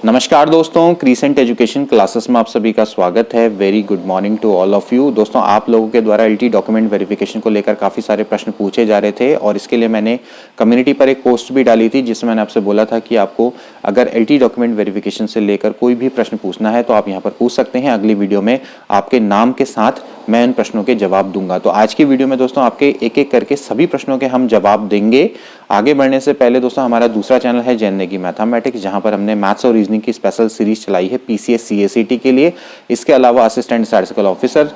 नमस्कार दोस्तों, crescent education classes में आप सभी का स्वागत है। Very good morning to all of you. दोस्तों, आप लोगों के द्वारा एलटी डॉक्यूमेंट वेरिफिकेशन को लेकर काफ़ी सारे प्रश्न पूछे जा रहे थे और इसके लिए मैंने कम्युनिटी पर एक पोस्ट भी डाली थी जिसमें मैंने आपसे बोला था कि आपको अगर एलटी डॉक्यूमेंट वेरिफिकेशन से लेकर कोई भी प्रश्न पूछना है तो आप यहाँ पर पूछ सकते हैं। अगली वीडियो में आपके नाम के साथ मैं उन प्रश्नों के जवाब दूंगा। तो आज की वीडियो में दोस्तों आपके एक एक करके सभी प्रश्नों के हम जवाब देंगे। आगे बढ़ने से पहले दोस्तों हमारा दूसरा चैनल है जैन नेगी मैथमेटिक्स, जहां पर हमने मैथ्स और रीजनिंग की स्पेशल सीरीज चलाई है पीसीएस सीएसईटी के लिए। इसके अलावा assistant statistical officer,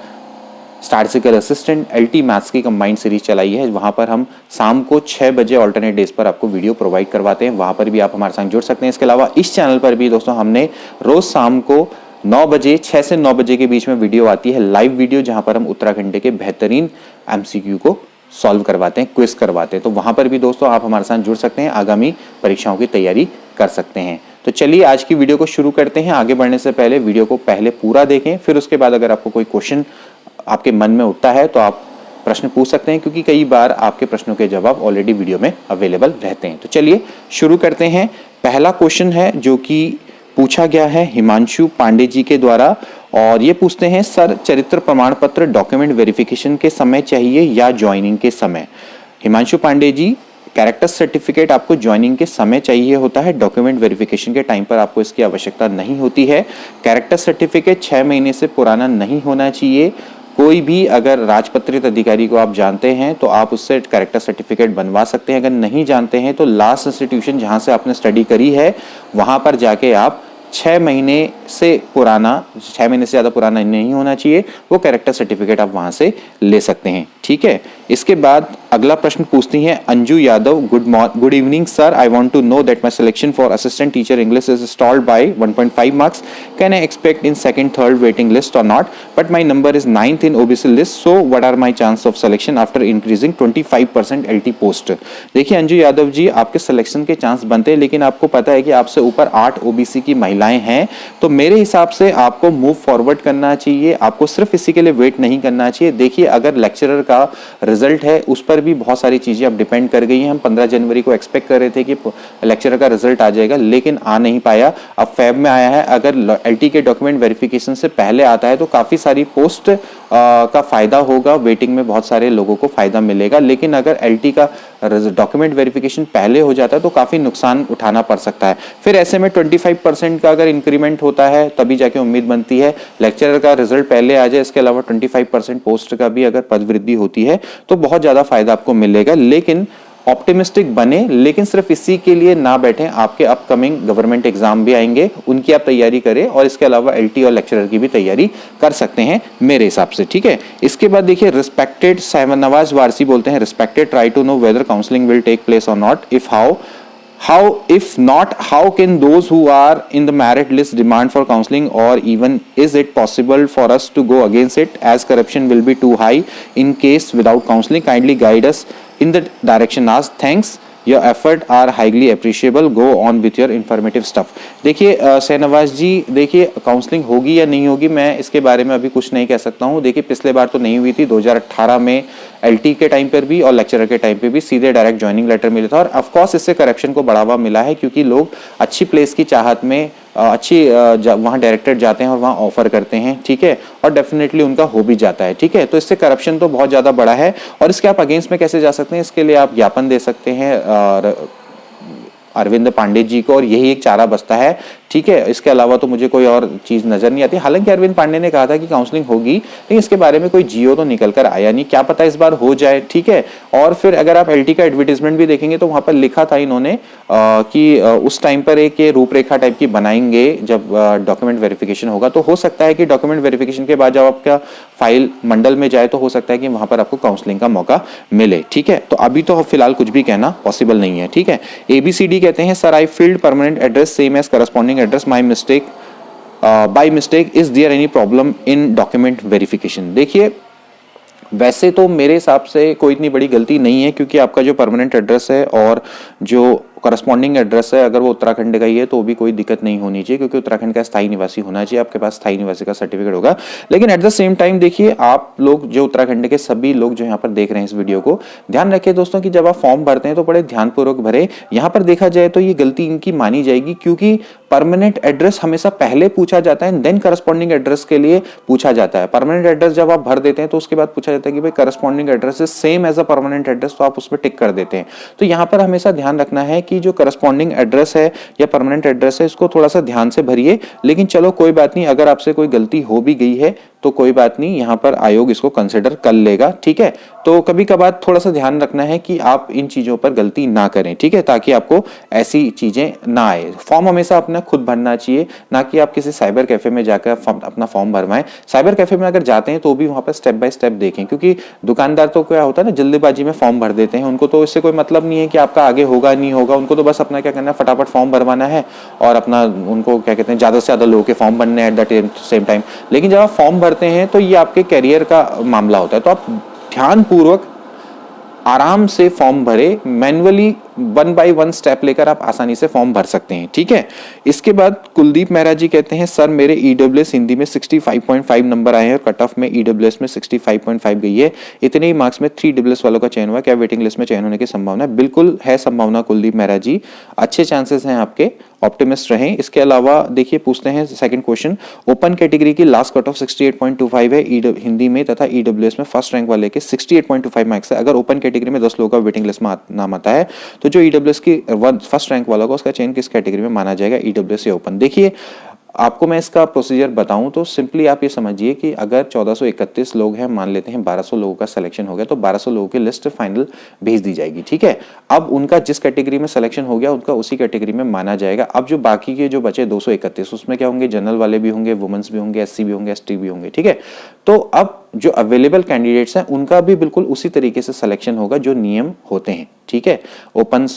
statistical assistant, LT maths की कंबाइंड सीरीज चलाई है। वहां पर हम शाम को 6 बजे ऑल्टरनेट डेज पर आपको वीडियो प्रोवाइड करवाते हैं। वहां पर भी आप हमारे साथ जुड़ सकते हैं। इसके अलावा इस चैनल पर भी दोस्तों हमने रोज शाम को 9 बजे 6 से 9 बजे के बीच में वीडियो आती है, लाइव वीडियो, जहां पर हम उत्तराखंड के बेहतरीन एमसीक्यू को सॉल्व करवाते हैं, क्विज करवाते हैं। तो वहां पर भी दोस्तों आप हमारे साथ जुड़ सकते हैं, आगामी परीक्षाओं की तैयारी कर सकते हैं। तो चलिए आज की वीडियो को शुरू करते हैं। आगे बढ़ने से पहले वीडियो को पहले पूरा देखें, फिर उसके बाद अगर आपको कोई क्वेश्चन आपके मन में उठता है तो आप प्रश्न पूछ सकते हैं, क्योंकि कई बार आपके प्रश्नों के जवाब ऑलरेडी वीडियो में अवेलेबल रहते हैं। तो चलिए शुरू करते हैं। पहला क्वेश्चन है जो कि पूछा गया है हिमांशु पांडे जी के द्वारा, और ये पूछते हैं, सर चरित्र प्रमाण पत्र डॉक्यूमेंट वेरिफिकेशन के समय चाहिए या ज्वाइनिंग के समय? हिमांशु पांडे जी, कैरेक्टर सर्टिफिकेट आपको ज्वाइनिंग के समय चाहिए होता है, डॉक्यूमेंट वेरिफिकेशन के टाइम पर आपको इसकी आवश्यकता नहीं होती है। कैरेक्टर सर्टिफिकेट 6 महीने से पुराना नहीं होना चाहिए। कोई भी अगर राजपत्रित अधिकारी को आप जानते हैं तो आप उससे कैरेक्टर सर्टिफिकेट बनवा सकते हैं। अगर नहीं जानते हैं तो लास्ट इंस्टीट्यूशन जहां से आपने स्टडी करी है वहां पर जाके आप 6 महीने से ज़्यादा पुराना नहीं होना चाहिए, वो कैरेक्टर सर्टिफिकेट आप वहां से ले सकते हैं। ठीक है। इसके बाद अगला प्रश्न पूछती हैं Anju Yadav. Good evening sir, I want to know that my selection for assistant teacher English is stalled by 1.5 marks. Can I expect in second third waiting list और not? But my number is 9th in OBC list, so what are my chance of selection after increasing 25% LT post? देखिए अंजू यादव जी, आपके selection के chance बनते हैं, लेकिन आपको पता है कि आपसे ऊपर 8 ओबीसी की महिलाएं हैं। तो मेरे हिसाब से आपको मूव फॉरवर्ड करना चाहिए, आपको सिर्फ इसी के लिए वेट नहीं करना चाहिए। देखिए, अगर लेक्चरर का रिजल्ट है उस पर भी बहुत सारी चीजें अब डिपेंड कर गई हैं। हम 15 जनवरी को एक्सपेक्ट कर रहे थे कि लेक्चरर का रिजल्ट आ जाएगा, लेकिन आ नहीं पाया। अब फेब में आया है। अगर एलटी के डॉक्यूमेंट वेरिफिकेशन से पहले आता है तो काफी सारी पोस्ट का फायदा होगा, वेटिंग में बहुत सारे लोगों को फायदा मिलेगा। लेकिन अगर एलटी का डॉक्यूमेंट वेरिफिकेशन पहले हो जाता है तो काफी नुकसान उठाना पड़ सकता है। फिर ऐसे में 25% का अगर इंक्रीमेंट होता है तभी जाके उम्मीद बनती है। लेक्चरर का रिजल्ट पहले आ जाए, इसके अलावा 25% पोस्ट का भी अगर पद वृद्धि होती है तो बहुत ज्यादा फायदा आपको मिलेगा। लेकिन ऑप्टिमिस्टिक बने, लेकिन सिर्फ इसी के लिए ना बैठें। आपके अपकमिंग गवर्नमेंट एग्जाम भी आएंगे, उनकी आप तैयारी करें, और इसके अलावा एलटी और लेक्चरर की भी तैयारी कर सकते हैं मेरे हिसाब से। ठीक है। इसके बाद देखिए, रिस्पेक्टेड नवाज वारसी बोलते हैं, respected, try to know whether counselling will take place और not. If if not, how can those who are in the merit list demand for counseling, or even is it possible for us to go against it, as corruption will be too high in case without counseling? Kindly guide us in the direction asked. Thanks, your effort are highly appreciable. Go on with your informative stuff. देखिए शहनवाज जी, देखिए counselling होगी या नहीं होगी मैं इसके बारे में अभी कुछ नहीं कह सकता हूँ। देखिए पिछले बार तो नहीं हुई थी, 2018 में एलटी के टाइम पर भी और लेक्चरर के टाइम पे भी सीधे डायरेक्ट ज्वाइनिंग लेटर मिला था, और ऑफकोर्स इससे करप्शन को बढ़ावा मिला है, क्योंकि लोग अच्छी प्लेस की चाहत में अच्छी वहाँ डायरेक्टर जाते हैं और वहाँ ऑफर करते हैं। ठीक है। और डेफिनेटली उनका हो भी जाता है। ठीक है। तो इससे करप्शन तो बहुत ज़्यादा बढ़ा है, और इसके आप अगेंस्ट में कैसे जा सकते हैं, इसके लिए आप ज्ञापन दे सकते हैं अरविंद पांडे जी को, और यही एक चारा बस्ता है। ठीक है। इसके अलावा तो मुझे कोई और चीज नजर नहीं आती। हालांकि अरविंद पांडे ने कहा था कि काउंसलिंग होगी, लेकिन इसके बारे में कोई जियो तो निकल कर आया नहीं। क्या पता इस बार हो जाए। ठीक है। और फिर अगर आप एलटी का एडवर्टीजमेंट भी देखेंगे तो वहां पर लिखा था इन्होंने कि उस टाइम पर एक रूपरेखा टाइप की बनाएंगे जब डॉक्यूमेंट वेरिफिकेशन होगा। तो हो सकता है कि डॉक्यूमेंट वेरिफिकेशन के बाद जब आपका फाइल मंडल में जाए तो हो सकता है कि वहां पर आपको काउंसलिंग का मौका मिले। ठीक है। तो अभी तो फिलहाल कुछ भी कहना पॉसिबल नहीं है। ठीक है। एबीसीडी कहते हैं, sir I filled permanent address same as corresponding address, my mistake by mistake, is there any problem in document verification? देखिए वैसे तो मेरे हिसाब से कोई इतनी बड़ी गलती नहीं है, क्योंकि आपका जो परमानेंट एड्रेस है और जो करस्पॉन्डिंग एड्रेस है अगर वो उत्तराखंड का ही है तो भी कोई दिक्कत नहीं होनी चाहिए, क्योंकि उत्तराखंड का स्थायी निवासी होना चाहिए, आपके पास स्थायी निवासी का सर्टिफिकेट होगा। लेकिन एट द सेम टाइम देखिए, आप लोग जो उत्तराखंड के सभी लोग जो यहाँ पर देख रहे हैं इस वीडियो को, ध्यान रखिए दोस्तों कि जब आप फॉर्म भरते हैं तो बड़े ध्यानपूर्वक भरे। यहाँ पर देखा जाए तो ये गलती इनकी मानी जाएगी, क्योंकि परमानेंट एड्रेस हमेशा पहले पूछा जाता है, देन करस्पॉन्डिंग एड्रेस के लिए पूछा जाता है। परमानेंट एड्रेस जब आप भर देते हैं तो उसके बाद पूछा जाता है कि भाई corresponding address is same as a permanent address, तो आप उसमें टिक कर देते हैं। तो यहाँ पर हमेशा ध्यान रखना है कि जो करस्पॉन्डिंग एड्रेस है या परमानेंट एड्रेस है, इसको थोड़ा सा ध्यान से भरिए। लेकिन चलो कोई बात नहीं, अगर आपसे कोई गलती हो भी गई है तो कोई बात नहीं, यहाँ पर आयोग इसको कंसिडर कर लेगा, ठीक है। तो कभी कभार थोड़ा सा ध्यान रखना है कि आप इन चीजों पर गलती ना करें, ठीक है, ताकि आपको ऐसी चीजें ना आए। फॉर्म हमेशा अपना खुद भरना चाहिए, ना कि आप किसी साइबर कैफे में जाकर अपना फॉर्म भरवाएं। साइबर कैफे में अगर जाते हैं तो भी वहां पर स्टेप बाय स्टेप देखें, क्योंकि दुकानदार तो क्या होता है ना, जल्दीबाजी में फॉर्म भर देते हैं। उनको तो इससे कोई मतलब नहीं है कि आपका आगे होगा नहीं होगा, उनको तो बस अपना क्या करना है, फटाफट फॉर्म भरवाना है और अपना उनको क्या कहते हैं, ज्यादा से ज्यादा लोगों के फॉर्म भरने हैं एट द सेम टाइम। लेकिन जब आप फॉर्म भरते हैं तो ये आपके कैरियर का मामला होता है, तो आप ध्यानपूर्वक आराम से फॉर्म भरे, मैन्युअली 1 बाय 1 स्टेप लेकर आप आसानी से फॉर्म भर सकते हैं, ठीक है। इसके बाद कुलदीप मेहरा जी कहते हैं, सर मेरे ईडब्ल्यूएस हिंदी में 65.5 नंबर आए हैं और कट ऑफ में ईडब्ल्यूएस में 65.5 गई है, इतने ही मार्क्स में 3 डब्ल्यूएस वालों का चयन हुआ, क्या वेटिंग लिस्ट में चयन होने की संभावना है? बिल्कुल है संभावना कुलदीप मेहरा जी, अच्छे चांसेस हैं आपके, ऑप्टिमिस्ट रहें। इसके अलावा देखिए पूछते हैं सेकंड क्वेश्चन, ओपन कैटेगरी की लास्ट कट ऑफ 68.25 है हिंदी में, तथा ईडब्ल्यूएस में फर्स्ट रैंक वाले के 68.25 मार्क्स है। अगर ओपन कैटेगरी में 10 लोगों का वेटिंग लिस्ट में नाम आता है तो जो ईडब्ल्यूएस की फर्स्ट रैंक वाला होगा उसका चयन किस कैटेगरी में माना जाएगा, ईडब्ल्यूएस या ओपन? देखिए आपको मैं इसका प्रोसीजर बताऊं तो सिंपली आप ये समझिए कि अगर 1431 लोग हैं, मान लेते हैं 1200 लोगों का सिलेक्शन हो गया, तो 1200 लोगों की लिस्ट फाइनल भेज दी जाएगी, ठीक है। अब उनका जिस कैटेगरी में सिलेक्शन हो गया उनका उसी कैटेगरी में माना जाएगा। अब जो बाकी के जो बचे 231, उसमें क्या होंगे, जनरल वाले भी होंगे, वुमेन्स भी होंगे, एससी भी होंगे, एसटी भी होंगे, ठीक है। तो अब जो अवेलेबल कैंडिडेट्स हैं उनका भी बिल्कुल उसी तरीके से सिलेक्शन होगा जो नियम होते हैं, ठीक है। ओपन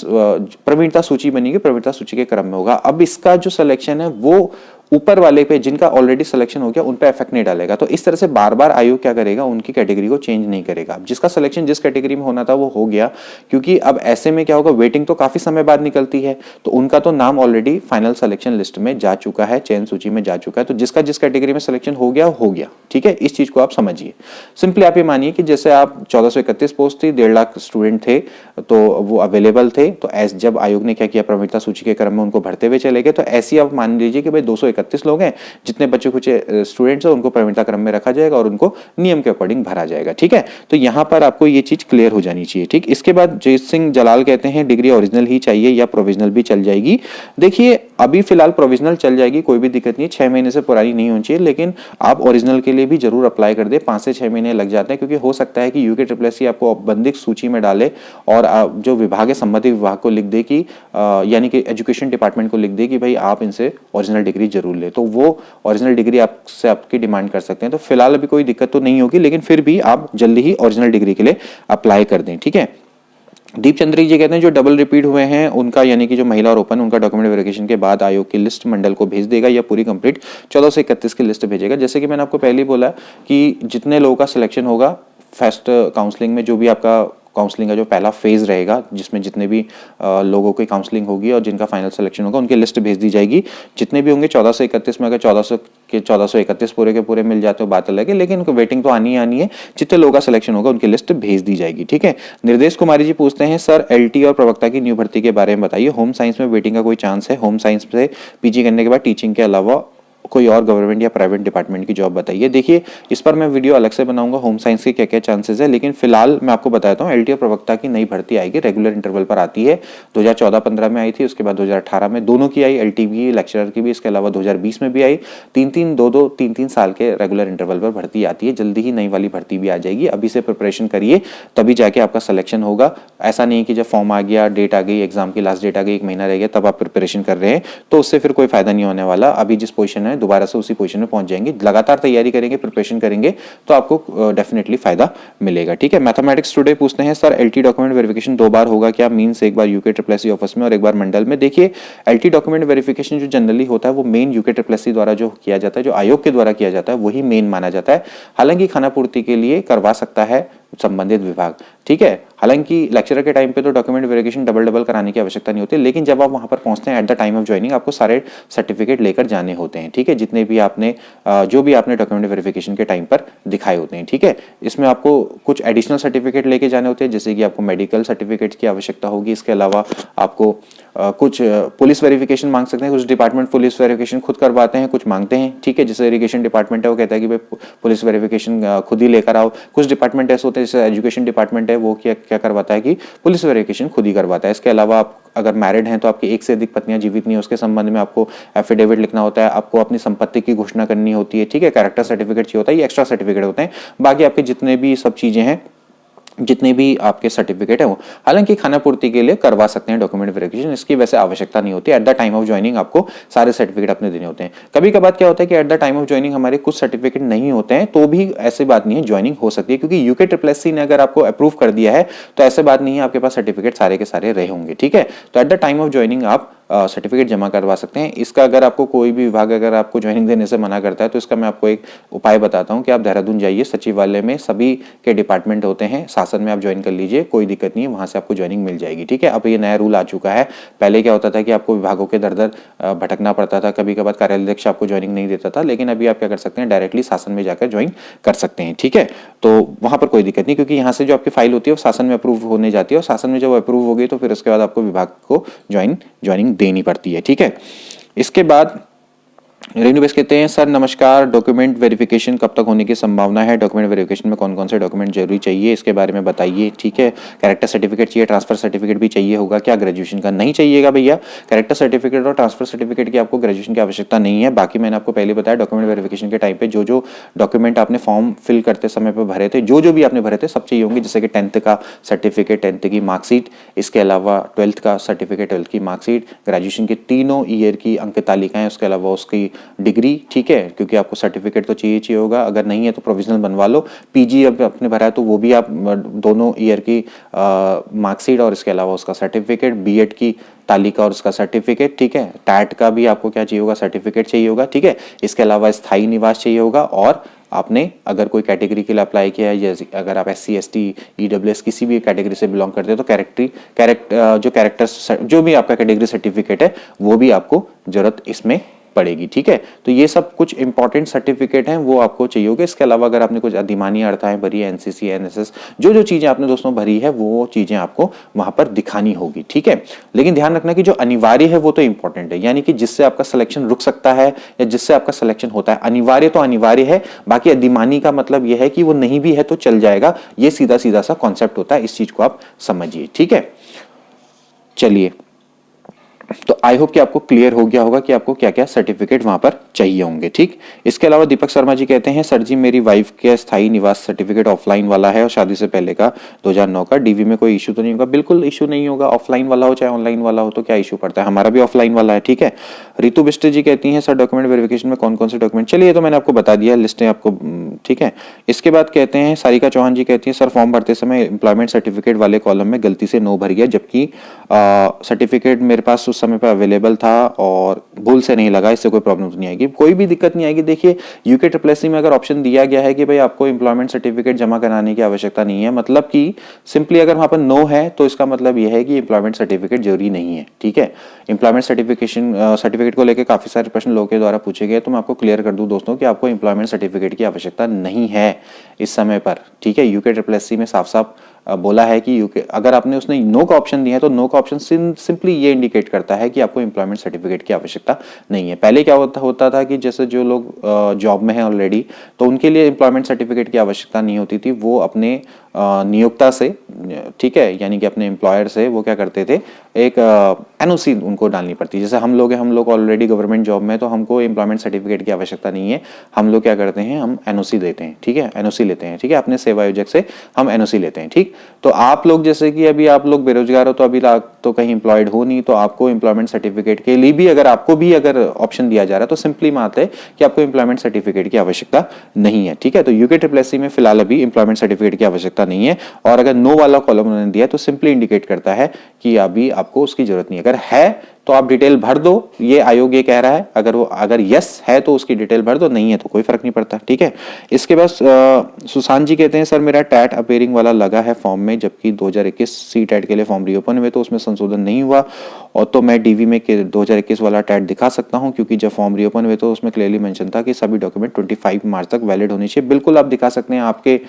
प्रवीणता सूची बनेगी, प्रवीणता सूची के क्रम में होगा। अब इसका जो सिलेक्शन है वो ऊपर वाले पे, जिनका ऑलरेडी सिलेक्शन हो गया उन पे इफेक्ट नहीं डालेगा। तो इस तरह से बार बार आयोग क्या करेगा, उनकी कैटेगरी को चेंज नहीं करेगा। अब जिसका सिलेक्शन जिस कैटेगरी में होना था वो हो गया, क्योंकि अब ऐसे में क्या होगा, वेटिंग तो काफी समय बाद निकलती है, तो उनका तो नाम ऑलरेडी फाइनल सिलेक्शन लिस्ट में जा चुका है, चयन सूची में जा चुका है। तो जिसका जिस कैटेगरी में सिलेक्शन हो गया, ठीक है। इस चीज को आप समझिए। सिंपली आप ये मानिए कि जैसे आप 1431 पोस्ट थी, 1.5 लाख स्टूडेंट थे, तो वो अवेलेबल थे, तो जब आयोग ने क्या किया, प्रवीणता सूची के क्रम में उनको भरते हुए चले गए, तो ऐसी आप मान लीजिए कि भाई 231 लोग हैं, जितने बच्चे कुछ स्टूडेंट्स हैं उनको प्रवीणता क्रम में रखा जाएगा और उनको नियम के अकॉर्डिंग भरा जाएगा, ठीक है। तो यहां पर आपको ये चीज क्लियर हो जानी चाहिए, ठीक। इसके बाद जय सिंह जलाल कहते हैं, डिग्री ओरिजिनल ही चाहिए या प्रोविजनल भी चल जाएगी? देखिए अभी फिलहाल प्रोविजनल चल जाएगी, कोई भी दिक्कत नहीं, 6 महीने से पुरानी नहीं होनी चाहिए, लेकिन आप ओरिजिनल के लिए भी जरूर अप्लाई कर दे। 5 से 6 महीने लग जाते हैं, क्योंकि हो सकता है कि यूके ट्रिपल आपको औपबंधिक सूची में डाले और जो विभाग है, संबंधित विभाग को लिख दे कि यानी कि एजुकेशन डिपार्टमेंट को लिख दे कि भाई आप इनसे ओरिजिनल डिग्री जरूर ले, तो वो ओरिजिनल डिग्री आपसे आपकी डिमांड कर सकते हैं। तो फिलहाल अभी कोई दिक्कत तो नहीं होगी, लेकिन फिर भी आप जल्दी ही ओरिजिनल डिग्री के लिए अप्लाई कर दें, ठीक है। दीप चंद्री जी कहते हैं, जो डबल रिपीट हुए हैं उनका, यानी कि जो महिला और ओपन, उनका डॉक्यूमेंट वेरिफिकेशन के बाद आयोग की लिस्ट मंडल को भेज देगा या पूरी कंप्लीट 1431 की लिस्ट भेजेगा? जैसे कि मैंने आपको पहले ही बोला कि जितने लोगों का सिलेक्शन होगा फर्स्ट काउंसलिंग में, जो भी आपका काउंसलिंग का जो पहला फेज रहेगा, जिसमें जितने भी लोगों की काउंसलिंग होगी और जिनका फाइनल सिलेक्शन होगा, उनकी लिस्ट भेज दी जाएगी। जितने भी होंगे 1431 में, अगर 1431 पूरे के पूरे मिल जाते हो बात अलग है, लेकिन उनको वेटिंग तो आनी ही आनी है। जितने लोगों का सिलेक्शन होगा उनकी लिस्ट भेज दी जाएगी, ठीक है। निर्देश कुमारी जी पूछते हैं, सर एलटी और प्रवक्ता की न्यू भर्ती के बारे में बताइए, होम साइंस में वेटिंग का कोई चांस है? होम साइंस से पीजी करने के बाद टीचिंग के अलावा कोई और गवर्नमेंट या प्राइवेट डिपार्टमेंट की जॉब बताइए। देखिए इस पर मैं वीडियो अलग से बनाऊंगा, होम साइंस के क्या क्या चांसेस है, लेकिन फिलहाल मैं आपको बताता हूँ एलटी और प्रवक्ता की नई भर्ती आएगी, रेगुलर इंटरवल पर आती है। 2014-15 में आई थी, उसके बाद 2018 में दोनों की आई, एलटी भी लेक्चरर की भी, इसके अलावा 2020 में भी आई। 3-3 साल के रेगुलर इंटरवल पर भर्ती आती है। जल्दी ही नई वाली भर्ती भी आ जाएगी, अभी से प्रिपरेशन करिए, तभी जाके आपका सिलेक्शन होगा। ऐसा नहीं कि जब फॉर्म आ गया, डेट आ गई, एग्जाम की लास्ट डेट आ गई, 1 महीना रह गया, तब आप प्रिपरेशन कर रहे हैं, तो उससे फिर कोई फायदा नहीं होने वाला। अभी जिस पोजीशन है दोबारा से उसी पोजीशन में पहुंच जाएंगे। लगातार तैयारी करेंगे, प्रिपरेशन करेंगे, तो आपको डेफिनेटली फायदा मिलेगा, ठीक है। मैथमेटिक्स टुडे पूछते हैं, सर एलटी डॉक्यूमेंट वेरिफिकेशन 2 बार होगा क्या? मींस एक बार यूके ट्रिपल एससी ऑफिस में और एक बार मंडल में। देखिए एलटी डॉक्यूमेंट वेरिफिकेशन जो जनरली होता है वो मेन यूके ट्रिपल एससी द्वारा जो किया जाता है, जो आयोग के द्वारा किया जाता है, वही मेन माना जाता है। हालांकि खाना पूर्ति के लिए करवा सकता है संबंधित विभाग, ठीक है। हालांकि लेक्चरर के टाइम पे तो डॉक्यूमेंट वेरिफिकेशन डबल कराने की आवश्यकता नहीं होती, लेकिन जब आप वहां पर पहुंचते हैं eight the time of joining आपको सारे सर्टिफिकेट लेकर जाने होते हैं, ठीक है, जितने भी आपने जो भी आपने डॉक्यूमेंट वेरिफिकेशन के टाइम पर दिखाए होते हैं, ठीक है। इसमें आपको कुछ एडिशनल सर्टिफिकेट लेके जाने होते हैं, जैसे कि आपको मेडिकल सर्टिफिकेट की आवश्यकता होगी। इसके अलावा आपको कुछ पुलिस वेरिफिकेशन मांग सकते हैं, कुछ डिपार्टमेंट पुलिस वेरिफिकेशन खुद करवाते हैं, कुछ मांगते हैं, ठीक है। जैसे इरिगेशन डिपार्टमेंट है वो कहता है कि भाई पुलिस वेरिफिकेशन खुद ही लेकर आओ। कुछ डिपार्टमेंट ऐसे होते हैं, जैसे एजुकेशन डिपार्टमेंट है वो क्या करवाता है कि पुलिस वेरिफिकेशन खुद ही करवाता है। इसके अलावा आप अगर मैरिड हैं तो आपकी एक से अधिक पत्नियां जीवित नहीं है उसके संबंध में आपको एफिडेविट लिखना होता है, आपको अपनी संपत्ति की घोषणा करनी होती है, ठीक है। कैरेक्टर सर्टिफिकेट चाहिए होता है, ये एक्स्ट्रा सर्टिफिकेट होते हैं। बाकी आपके जितने भी सब चीजें हैं, जितने भी आपके सर्टिफिकेट है वो हालांकि खाना पूर्ति के लिए करवा सकते हैं डॉक्यूमेंट वेरिफिकेशन, इसकी वैसे आवश्यकता नहीं होती। Eight the time of joining आपको सारे सर्टिफिकेट अपने देने होते हैं। कभी कभार क्या होता है कि at the time of joining हमारे कुछ सर्टिफिकेट नहीं होते हैं, तो भी ऐसी बात नहीं है, ज्वाइनिंग हो सकती है, क्योंकि यूके SSC ने अगर आपको अप्रूव कर दिया है तो ऐसे बात नहीं है आपके पास सर्टिफिकेट सारे के सारे रहे होंगे, ठीक है। तो eight the time of joining आप सर्टिफिकेट जमा करवा सकते हैं। इसका अगर आपको कोई भी विभाग अगर आपको ज्वाइनिंग देने से मना करता है तो इसका मैं आपको एक उपाय बताता हूं कि आप देहरादून जाइए, सचिवालय में सभी के डिपार्टमेंट होते हैं, शासन में आप ज्वाइन कर लीजिए, कोई दिक्कत नहीं है, वहां से आपको ज्वाइनिंग मिल जाएगी, ठीक है। अब ये नया रूल आ चुका है, पहले क्या होता था कि आपको विभागों के दर दर भटकना पड़ता था, कभी कभार कार्यालय आपको ज्वाइनिंग नहीं देता था, लेकिन अभी आप क्या कर सकते हैं, डायरेक्टली शासन में जाकर ज्वाइन कर सकते हैं, ठीक है। तो वहां पर कोई दिक्कत नहीं, क्योंकि यहाँ से जो आपकी फाइल होती है वो शासन में अप्रूव होने जाती है, और शासन में जब अप्रूव होगी तो फिर उसके बाद आपको विभाग को ज्वाइनिंग देनी पड़ती है, ठीक है। इसके बाद रेणु बेस कहते हैं, सर नमस्कार, डॉक्यूमेंट वेरिफिकेशन कब तक होने की संभावना है? डॉक्यूमेंट वेरिफिकेशन में कौन कौन से डॉक्यूमेंट जरूरी चाहिए, इसके बारे में बताइए, ठीक है। कैरेक्टर सर्टिफिकेट चाहिए, ट्रांसफर सर्टिफिकेट भी चाहिए होगा क्या? ग्रेजुएशन का नहीं चाहिएगा भैया, कैरेक्टर सर्टिफिकेट और ट्रांसफर सर्टिफिकेट की आपको ग्रेजुएशन की आवश्यकता नहीं है। बाकी मैंने आपको पहले बताया डॉक्यूमेंट वेरिफिकेशन के टाइम पे जो जो डॉक्यूमेंट आपने फॉर्म फिल करते समय पे भरे थे, जो भी आपने भरे थे सब चाहिए होंगे, जैसे कि 10th का सर्टिफिकेट, 10th की मार्कशीट, इसके अलावा 12th का सर्टिफिकेट, 12th की मार्कशीट, ग्रेजुएशन के तीनों ईयर की अंक तालिकाएं, उसके अलावा उसकी डिग्री, ठीक है, क्योंकि आपको सर्टिफिकेट तो चाहिए होगा, अगर नहीं है तो प्रोविजनल बनवा लो। पीजी अब आपने भरा है तो वो भी आप दोनों ईयर की मार्कशीट और इसके अलावा उसका सर्टिफिकेट, बीएड की तालिका और उसका सर्टिफिकेट, ठीक है। टैट का भी आपको क्या चाहिए होगा, सर्टिफिकेट चाहिए होगा, ठीक है। इसके अलावा स्थायी निवास चाहिए होगा, और आपने अगर कोई कैटेगरी के लिए अप्लाई किया है, जैसे अगर आप SC ST EWS किसी भी कैटेगरी से बिलोंग करते हैं तो कैरेक्टर जो भी आपका कैटेगरी सर्टिफिकेट है वो भी आपको जरूरत इसमें पड़ेगी, ठीक है। तो ये सब कुछ इंपॉर्टेंट सर्टिफिकेट हैं, वो आपको चाहिए होगा। इसके अलावा अगर आपने कुछ अधिमानी अर्थाएं भरी है, NCC NSS जो चीजें आपने दोस्तों भरी है वो चीजें आपको वहां पर दिखानी होगी, ठीक है। लेकिन ध्यान रखना कि जो अनिवार्य है वो तो इंपॉर्टेंट है, यानी कि जिससे आपका सिलेक्शन रुक सकता है या जिससे आपका सिलेक्शन होता है, अनिवार्य तो अनिवार्य है। बाकी अधिमानी का मतलब यह है कि वो नहीं भी है तो चल जाएगा, ये सीधा सीधा सा कॉन्सेप्ट होता है, इस चीज को आप समझिए, ठीक है। चलिए, तो आई होप कि आपको क्लियर हो गया होगा कि आपको क्या क्या सर्टिफिकेट वहां पर चाहिए होंगे, ठीक। इसके अलावा दीपक शर्मा जी कहते हैं, सर जी मेरी वाइफ के स्थायी निवास सर्टिफिकेट ऑफलाइन वाला है और शादी से पहले का 2009 का, डीवी में कोई इशू तो नहीं होगा? बिल्कुल इशू नहीं होगा, ऑफलाइन वाला हो चाहे ऑनलाइन वाला हो, तो क्या इशू पड़ता है, हमारा भी ऑफलाइन वाला है, ठीक है। रितु बिष्ट जी कहती है, सर डॉक्यूमेंट वेरिफिकेशन में कौन कौन से डॉक्यूमेंट, चलिए तो मैंने आपको बता दिया, लिस्टें आपको, ठीक है। इसके बाद कहते हैं सारिका चौहान जी कहती है, सर फॉर्म भरते समय एम्प्लॉयमेंट सर्टिफिकेट वाले कॉलम में गलती से नो भर गया, जबकि सर्टिफिकेट मेरे पास उस समय पर अवेलेबल था और भूल से नहीं लगा, इससे कोई प्रॉब्लम तो नहीं आएगी? कोई भी दिक्कत नहीं आएगी। देखिए यूके SSC में अगर ऑप्शन दिया गया है कि भाई आपको एम्प्लॉयमेंट सर्टिफिकेट जमा कराने की आवश्यकता नहीं है, मतलब कि सिंपली अगर वहां पर नो है तो इसका मतलब यह है कि एम्प्लॉयमेंट सर्टिफिकेट जरूरी नहीं है, ठीक है। एम्प्लॉयमेंट सर्टिफिकेट को लेकर काफी सारे प्रश्न लोगों के द्वारा पूछे गए, तो मैं आपको क्लियर कर दूं दोस्तों कि आपको एम्प्लॉयमेंट सर्टिफिकेट की आवश्यकता नहीं है इस समय पर, ठीक है। यूके SSC में साफ साफ बोला है कि यूके, अगर आपने उसने नो का ऑप्शन दिया है तो नो का ऑप्शन सिंपली ये इंडिकेट करता है कि आपको एम्प्लॉयमेंट सर्टिफिकेट की आवश्यकता नहीं है। पहले क्या होता था कि जैसे जो लोग जॉब में हैं ऑलरेडी, तो उनके लिए एम्प्लॉयमेंट सर्टिफिकेट की आवश्यकता नहीं होती थी, वो अपने नियोक्ता से, ठीक है, यानी कि अपने एम्प्लॉयर से वो क्या करते थे, एक एनओसी उनको डालनी पड़ती है। जैसे हम लोग ऑलरेडी गवर्नमेंट जॉब में, तो हमको एम्प्लॉयमेंट सर्टिफिकेट की आवश्यकता नहीं है, हम लोग क्या करते हैं, हम एनओसी देते हैं, ठीक है, एनओसी लेते हैं, ठीक है, अपने सेवा आयोजक से हम एनओसी लेते हैं, ठीक। तो आप लोग जैसे कि अभी आप लोग बेरोजगार हो, तो अभी तो कहीं एम्प्लॉयड हो नहीं, तो आपको एम्प्लॉयमेंट सर्टिफिकेट के लिए भी अगर ऑप्शन दिया जा रहा है तो सिंपली बात है कि आपको एम्प्लॉयमेंट सर्टिफिकेट की आवश्यकता नहीं है, ठीक है। तो यूके SSC में फिलहाल अभी एम्प्लॉयमेंट सर्टिफिकेट की आवश्यकता नहीं है, और अगर नो वाला कॉलम उन्होंने दिया तो सिंपली इंडिकेट करता है कि अभी आपको उसकी जरूरत नहीं है। अगर है तो आप डिटेल भर दो, ये आयोग ये कह रहा है। अगर यस है तो उसकी डिटेल भर दो, नहीं है तो कोई फर्क नहीं पड़ता, ठीक है। इसके बाद सुशांत जी कहते हैं सर मेरा टैट अपेयरिंग वाला लगा है फॉर्म में, जबकि 2021 सी टैट के लिए फॉर्म रीओपन हुए तो उसमें संशोधन नहीं हुआ, और तो मैं डीवी में 2021 वाला टैट दिखा सकता हूं, क्योंकि जब फॉर्म रीओपन हुए तो उसमें क्लियरली मेंशन था कि सभी डॉक्यूमेंट 25 मार्च तक वैलिड होनी चाहिए। बिल्कुल आप दिखा सकते हैं, आपके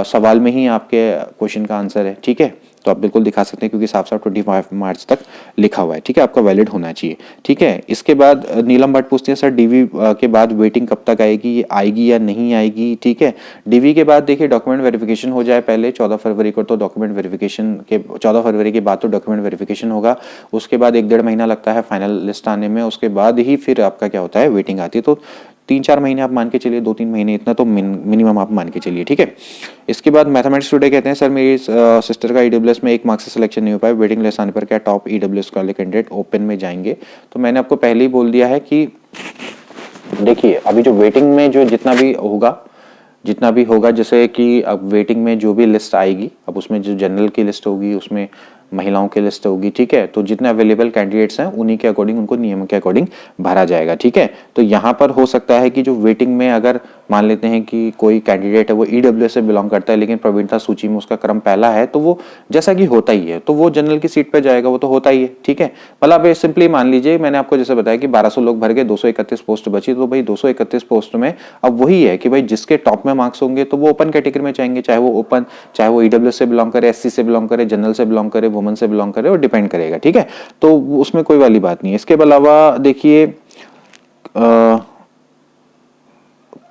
सवाल में ही आपके क्वेश्चन का आंसर है, ठीक है। तो आप बिल्कुल दिखा सकते हैं क्योंकि साफ साफ 25 मार्च तक लिखा हुआ है, ठीक है, आपका वैलिड होना चाहिए, ठीक है। इसके बाद नीलम भट्ट पूछते हैं सर डीवी के बाद वेटिंग कब तक आएगी, ये आएगी या नहीं आएगी, ठीक है। डीवी के बाद देखिए डॉक्यूमेंट वेरिफिकेशन हो जाए पहले 14 फरवरी को, तो डॉक्यूमेंट वेरिफिकेशन के 14 फरवरी के बाद तो डॉक्यूमेंट वेरिफिकेशन होगा, उसके बाद 1-1.5 महीना लगता है फाइनल लिस्ट आने में, उसके बाद ही फिर आपका क्या होता है वेटिंग आती है। तो 3-4 महीने आप मान के चलिए, 2-3 महीने इतना तो मिनिमम आप मान के चलिए, ठीक है। इसके बाद मैथमेटिक्स टुडे कहते हैं सर मेरी सिस्टर का ईडब्ल्यूएस में 1 मार्क्स से सिलेक्शन नहीं हो पाया, वेटिंग लिस्ट आने पर क्या टॉप ईडब्ल्यूएस वाले कैंडिडेट ओपन में जाएंगे। तो मैंने आपको पहले ही बोल दिया है कि देखिए अभी जो वेटिंग में जो जितना भी होगा, जैसे कि अब वेटिंग में जो भी लिस्ट आएगी, अब उसमें जो जनरल की लिस्ट होगी, उसमें महिलाओं की लिस्ट होगी, ठीक है। तो जितने अवेलेबल कैंडिडेट्स हैं उन्हीं के अकॉर्डिंग उनको नियम के अकॉर्डिंग भरा जाएगा, ठीक है। तो यहाँ पर हो सकता है कि जो वेटिंग में अगर मान लेते हैं कि कोई कैंडिडेट है वो ईडब्ल्यूएस से बिलोंग करता है, लेकिन प्रवीणता सूची में उसका क्रम पहला है, तो वो जैसा कि होता ही है, तो वो जनरल की सीट पर जाएगा, वो तो होता ही है, ठीक है। मतलब आप सिंपली मान लीजिए, मैंने आपको जैसे बताया कि 1200 लोग भर गए, 231 पोस्ट बची, तो भाई 231 पोस्ट में अब वही है कि भाई जिसके टॉप में मार्क्स होंगे तो वो ओपन कैटेगरी में जाएंगे, चाहे वो ईडब्ल्यूएस से बिलोंग करे, एससी से बिलोंग करे, जनरल से बिलोंग करे, वुमेन से बिलोंग करे, और डिपेंड करेगा, ठीक है। तो उसमें कोई वाली बात नहीं है। इसके अलावा देखिए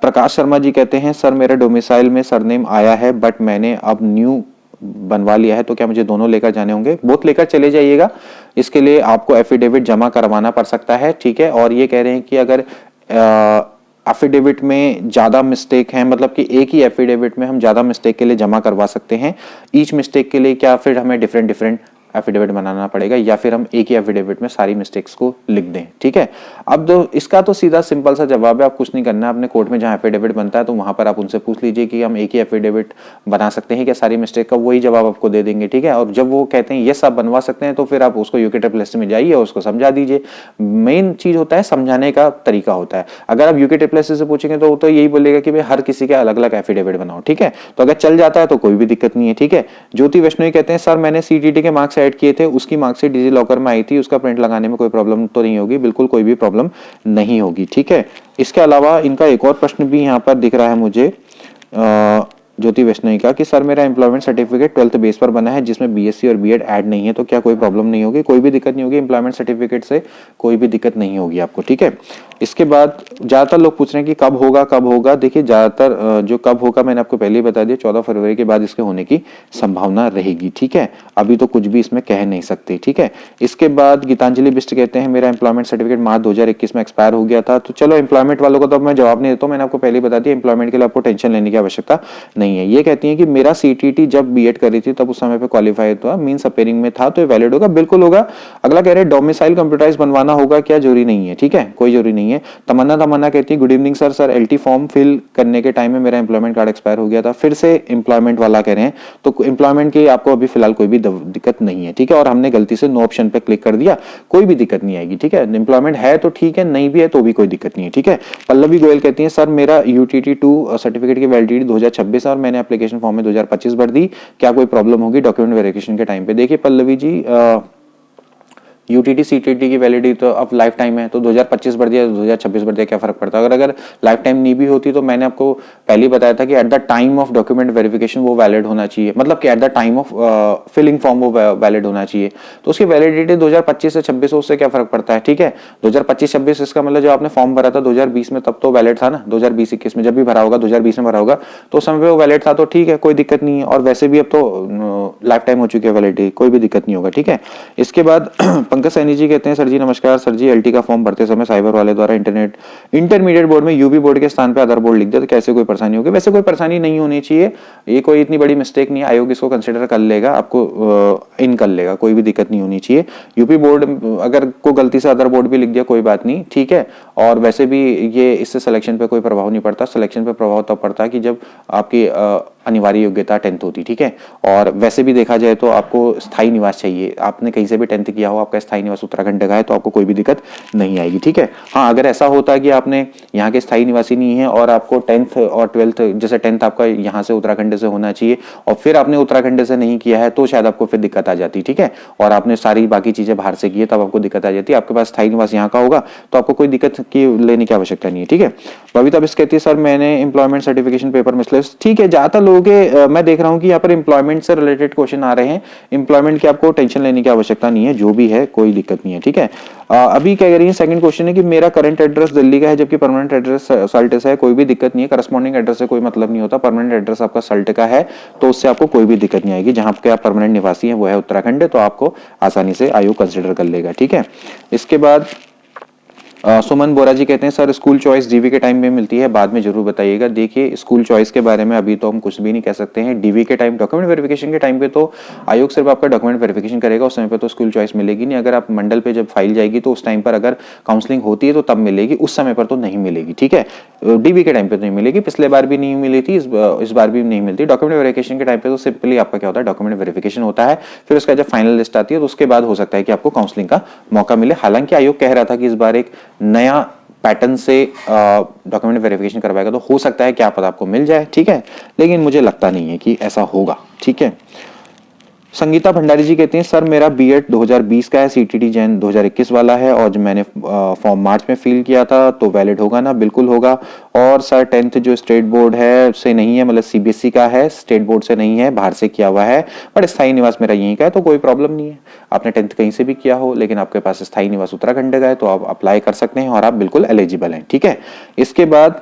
प्रकाश शर्मा जी कहते हैं सर मेरा डोमिसाइल में सरनेम आया है बट मैंने अब न्यू बनवा लिया है, तो क्या मुझे दोनों लेकर जाने होंगे? बोथ लेकर चले जाइएगा। इसके लिए आपको एफिडेविट जमा करवाना पड़ सकता है, ठीक है। और ये कह रहे हैं कि अगर एफिडेविट में ज्यादा मिस्टेक है, मतलब कि एक ही एफिडेविट में हम ज्यादा मिस्टेक के लिए जमा करवा सकते हैं, ईच मिस्टेक के लिए क्या फिर हमें डिफरेंट एफिडेविट बनाना पड़ेगा, या फिर हम एक ही एफिडेविट में सारी मिस्टेक्स को लिख दें, ठीक है। अब इसका तो सीधा सिंपल सा जवाब है, आप कुछ नहीं करना है, अपने कोर्ट में जहां एफिडेविट बनता है तो वहां पर आप उनसे पूछ लीजिए कि हम एक ही एफिडेविट बना सकते हैं क्या सारी मिस्टेक का, वही जवाब आपको दे देंगे, ठीक है। और जब वो कहते हैं यस आप बनवा सकते हैं, तो फिर आप उसको यूके टेस्ट में जाइए और उसको समझा दीजिए। मेन चीज होता है समझाने का तरीका होता है। अगर आप यूके टेस्ट से पूछेंगे तो वो तो यही बोलेगा कि भाई हर किसी के अलग अलग एफिडेविट बनाओ, ठीक है। तो अगर चल जाता है तो कोई भी दिक्कत नहीं है, ठीक है। ज्योति वैष्णवी कहते हैं सर मैंने सीटीटी के मार्क्स ऐड किए थे, उसकी मार्क्सिट डिजी लॉकर में आई थी, उसका प्रिंट लगाने में कोई प्रॉब्लम तो नहीं होगी? बिल्कुल कोई भी प्रॉब्लम नहीं होगी, ठीक है। इसके अलावा इनका एक और प्रश्न भी यहाँ पर दिख रहा है मुझे, ज्योति वैष्णवी का, कि सर मेरा एम्प्लॉयमेंट सर्टिफिकेट 12th बेस पर बना है जिसमें बीएससी और बीएड ऐड नहीं है, तो क्या कोई प्रॉब्लम नहीं होगी? कोई भी दिक्कत नहीं होगी, एम्प्लॉयमेंट सर्टिफिकेट से कोई भी दिक्कत नहीं होगी आपको, ठीक है। इसके बाद ज्यादातर लोग पूछ रहे हैं कि कब होगा। देखिए ज्यादातर जो कब होगा मैंने आपको पहले ही बता दिया, 14 फरवरी के बाद इसके होने की संभावना रहेगी, ठीक है। अभी तो कुछ भी इसमें कह नहीं सकते, ठीक है। इसके बाद गीतांजलि बिष्ट कहते हैं मेरा एम्प्लॉयमेंट सर्टिफिकेट मार्च 2021 में एक्सपायर हो गया था। तो चलो एम्प्लॉयमेंट वालों को तो मैं जवाब नहीं देता हूं, मैंने आपको पहले ही बता दिया एम्प्लॉयमेंट के लिए आपको टेंशन लेने की आवश्यकता नहीं है। ये कहती है कि मेरा सीटीटी जब बीएड करी थी तब उस समय पे क्वालिफाई हुआ, मींस अपेयरिंग में था, तो ये वैलिड होगा, बिल्कुल होगा। अगला कह रहे डोमिसाइल कंप्यूटराइज बनवाना होगा क्या? जरूरी नहीं है, ठीक है, कोई जरूरी नहीं है। तमन्ना कहती है good evening sir L T form fill करने के टाइम में मेरा एम्प्लॉयमेंट कार्ड एक्सपायर हो गया था। फिर से एम्प्लॉयमेंट वाला कह रहे हैं, तो एम्प्लॉयमेंट की आपको अभी फिलहाल कोई भी दिक्कत नहीं है, ठीक है। और हमने गलती से नो ऑप्शन पे क्लिक कर दिया, कोई भी दिक्कत नहीं आएगी, ठीक है। एम्प्लॉयमेंट है तो ठीक है, नहीं भी है तो भी कोई दिक्कत नहीं है, ठीक है। पल्लवी गोयल कहती है सर मेरा यूटीटी 2 सर्टिफिकेट की वैलिडिटी 2026 और मैंने एप्लीकेशन फॉर्म में 2025 भर दी, क्या कोई प्रॉब्लम होगी डॉक्यूमेंट वेरिफिकेशन के टाइम पे? देखिए पल्लवी जी, यूटीटी सीटीटी की वैलिडिटी तो अब लाइफ टाइम है, तो 2025 बढ़ दिया 2026 बढ़ दिया, क्या फर्क पड़ता है? अगर लाइफ टाइम नहीं भी होती तो मैंने आपको पहले ही बताया था कि at the time of document verification वो वैलिड होना चाहिए, मतलब कि at the time of filling form वो वैलिड होना चाहिए। तो उसकी वैलिडिटी 2025 से 26 हो, उससे क्या फर्क पड़ता है, ठीक है। 2025-26 इसका मतलब जो आपने फॉर्म भरा था 2020 में तब तो वैलिड था ना, 2020-21 में जब भी भरा होगा, 2020 में भरा होगा तो उस समय पे वो वैलिड था, तो ठीक है, कोई दिक्कत नहीं है। और वैसे भी अब तो लाइफ टाइम हो चुकी है वैलिडिटी, कोई भी दिक्कत नहीं होगा, ठीक है। इसके बाद पंकज सैनी जी कहते हैं सर जी नमस्कार सर जी, एलटी का फॉर्म भरते समय साइबर वाले द्वारा इंटरमीडिएट बोर्ड में यूपी बोर्ड के स्थान पे आधार बोर्ड लिख दिया, तो कैसे कोई परेशानी होगी? वैसे कोई परेशानी नहीं होनी चाहिए, ये कोई इतनी बड़ी मिस्टेक नहीं है, आयोग इसको कंसिडर कर लेगा, आपको इन कर लेगा, कोई भी दिक्कत नहीं होनी चाहिए। यूपी बोर्ड अगर को गलती से अदर बोर्ड भी लिख दिया कोई बात नहीं, ठीक है। और वैसे भी ये इससे सिलेक्शन पे कोई प्रभाव नहीं पड़ता, सिलेक्शन पे प्रभाव तब पड़ता है कि जब आपकी अनिवार्य योग्यता 10th होती, ठीक है। और वैसे भी देखा जाए तो आपको स्थायी निवास चाहिए, आपने कहीं से भी 10th किया हो, आपका स्थायी निवास उत्तराखंड का है तो आपको कोई भी दिक्कत नहीं आएगी, ठीक है। हाँ, अगर ऐसा होता है कि आपने यहाँ के स्थायी निवासी नहीं है और आपको 10th और 12th, जैसे 10th आपका यहाँ से उत्तराखंड से होना चाहिए और फिर आपने उत्तराखंड से नहीं किया है तो शायद आपको फिर दिक्कत आ जाती, ठीक है। और आपने सारी बाकी चीजें बाहर से की है तब आपको दिक्कत आ जाती है। आपके पास स्थायी निवास यहाँ का होगा तो आपको कोई दिक्कत की लेने की आवश्यकता नहीं है, ठीक है। बबीता बिस कहती है सर मैंने एम्प्लॉयमेंट सर्टिफिकेशन पेपर मिसलेस, ठीक है। ज्यादातर लोगों के मैं देख रहा हूं कि यहाँ पर एम्प्लॉयमेंट से रिलेटेड क्वेश्चन आ रहे हैं। एम्प्लॉयमेंट की आपको टेंशन लेने की आवश्यकता नहीं है, जो भी है कोई दिक्कत नहीं है, ठीक है। अभी क्या कह रही है, सेकंड क्वेश्चन है कि मेरा करंट एड्रेस दिल्ली का है जबकि परमानेंट एड्रेस सल्ट से है, कोई भी दिक्कत नहीं है। करस्पॉन्डिंग एड्रेस से कोई मतलब नहीं होता, परमानेंट एड्रेस आपका सल्ट का है तो उससे आपको कोई भी दिक्कत नहीं आएगी। जहां पे आप परमानेंट निवासी हैं वो है उत्तराखंड, तो आपको आसानी से आयोग कंसिडर कर लेगा, ठीक है। इसके बाद सुमन बोरा जी कहते हैं सर स्कूल चॉइस डीवी के टाइम में मिलती है, बाद में जरूर बताइएगा। देखिए स्कूल चॉइस के बारे में अभी तो हम कुछ भी नहीं कह सकते हैं। डीवी के टाइम, डॉक्यूमेंट वेरिफिकेशन के टाइम पे तो आयोग सिर्फ आपका डॉक्यूमेंट वेरिफिकेशन करेगा, उस समय पे तो स्कूल चॉइस मिलेगी नहीं। अगर आप मंडल पे जब फाइल जाएगी तो उस टाइम पर अगर काउंसलिंग होती है तो तब मिलेगी, उस समय पर तो नहीं मिलेगी, ठीक है। डीवी के टाइम पे तो नहीं मिलेगी, पिछले बार भी नहीं मिली थी, इस बार भी नहीं मिलती। डॉक्यूमेंट वेरिफिकेशन के टाइम पे तो सिंपली आपका क्या होता है, डॉक्यूमेंट वेरिफिकेशन होता है, फिर उसका जब फाइनल लिस्ट आती है तो उसके बाद हो सकता है कि आपको काउंसलिंग का मौका मिले। हालांकि आयोग कह रहा था कि इस बार एक नया पैटर्न से डॉक्यूमेंट वेरिफिकेशन करवाएगा तो हो सकता है क्या पता आपको मिल जाए, ठीक है, लेकिन मुझे लगता नहीं है कि ऐसा होगा, ठीक है। संगीता भंडारी जी कहते हैं सर मेरा बीएड 2020 का है, सीटीटी जैन 2021 वाला है और जब मैंने फॉर्म मार्च में फिल किया था तो वैलिड होगा ना? बिल्कुल होगा। और सर 10th जो स्टेट बोर्ड है से नहीं है, मतलब सीबीएसई का है, स्टेट बोर्ड से नहीं है, बाहर से किया हुआ है, बट स्थायी निवास मेरा यहीं का है तो कोई प्रॉब्लम नहीं है। आपने 10th कहीं से भी किया हो लेकिन आपके पास स्थायी निवास उत्तराखंड का है तो आप अप्लाई कर सकते हैं और आप बिल्कुल एलिजिबल हैं, ठीक है। इसके बाद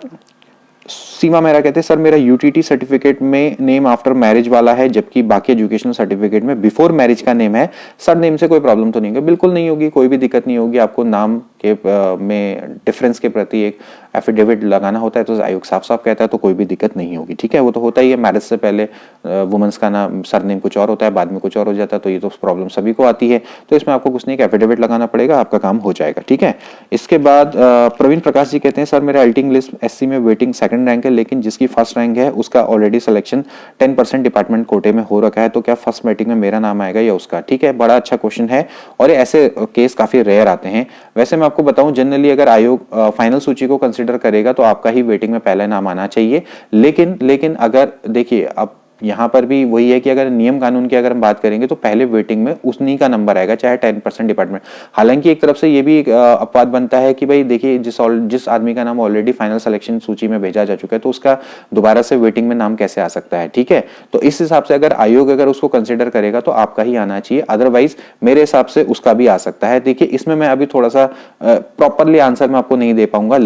सीमा मेरा कहते हैं सर मेरा यूटीटी सर्टिफिकेट में नेम आफ्टर मैरिज वाला है जबकि बाकी एजुकेशनल सर्टिफिकेट में बिफोर मैरिज का नेम है, सर नेम से कोई प्रॉब्लम तो नहीं होगी? बिल्कुल नहीं होगी, कोई भी दिक्कत नहीं होगी। आपको नाम के में डिफरेंस के प्रति एक एफिडेविट लगाना होता है तो आयोग साफ साफ कहता है तो कोई भी दिक्कत नहीं होगी, ठीक है। वो तो होता ही है, मैरिज से पहले वुमेन्स का नाम सरनेम कुछ और होता है, बाद में कुछ और हो जाता है, तो ये तो प्रॉब्लम सभी को आती है। तो इसमें आपको कुछ नहीं, एक एफिडेविट लगाना पड़ेगा, आपका काम हो जाएगा, ठीक है। इसके बाद प्रवीण प्रकाश जी कहते हैं सर मेरा अल्टिंग लिस्ट एससी में वेटिंग सेकंड रैंक है लेकिन जिसकी फर्स्ट रैंक है उसका ऑलरेडी सिलेक्शन 10% डिपार्टमेंट कोटे में हो रखा है, तो क्या फर्स्ट मीटिंग में मेरा नाम आएगा या उसका? ठीक है, बड़ा अच्छा क्वेश्चन है और ये ऐसे केस काफी रेयर आते हैं। वैसे मैं आपको बताऊं जनरली अगर आयोग फाइनल सूची को कंसीडर करेगा तो आपका ही वेटिंग में पहला नाम आना चाहिए, लेकिन अगर देखिए अब यहां पर भी वही है कि अगर नियम कानून की अगर हम बात करेंगे तो पहले वेटिंग में उन्हीं का नंबर आएगा चाहे 10% डिपार्टमेंट। हालांकि एक तरफ से ये भी अपवाद बनता है कि भाई देखिए जिस आदमी का नाम ऑलरेडी फाइनल सिलेक्शन सूची में भेजा जा चुका है तो उसका दोबारा से वेटिंग में नाम कैसे आ सकता है, ठीक है। तो इस हिसाब से अगर आयोग अगर उसको कंसिडर करेगा तो आपका ही आना चाहिए, अदरवाइज मेरे हिसाब से उसका भी आ सकता है। देखिए इसमें मैं अभी थोड़ा सा प्रॉपरली आंसर मैं आपको नहीं दे पाऊंगा,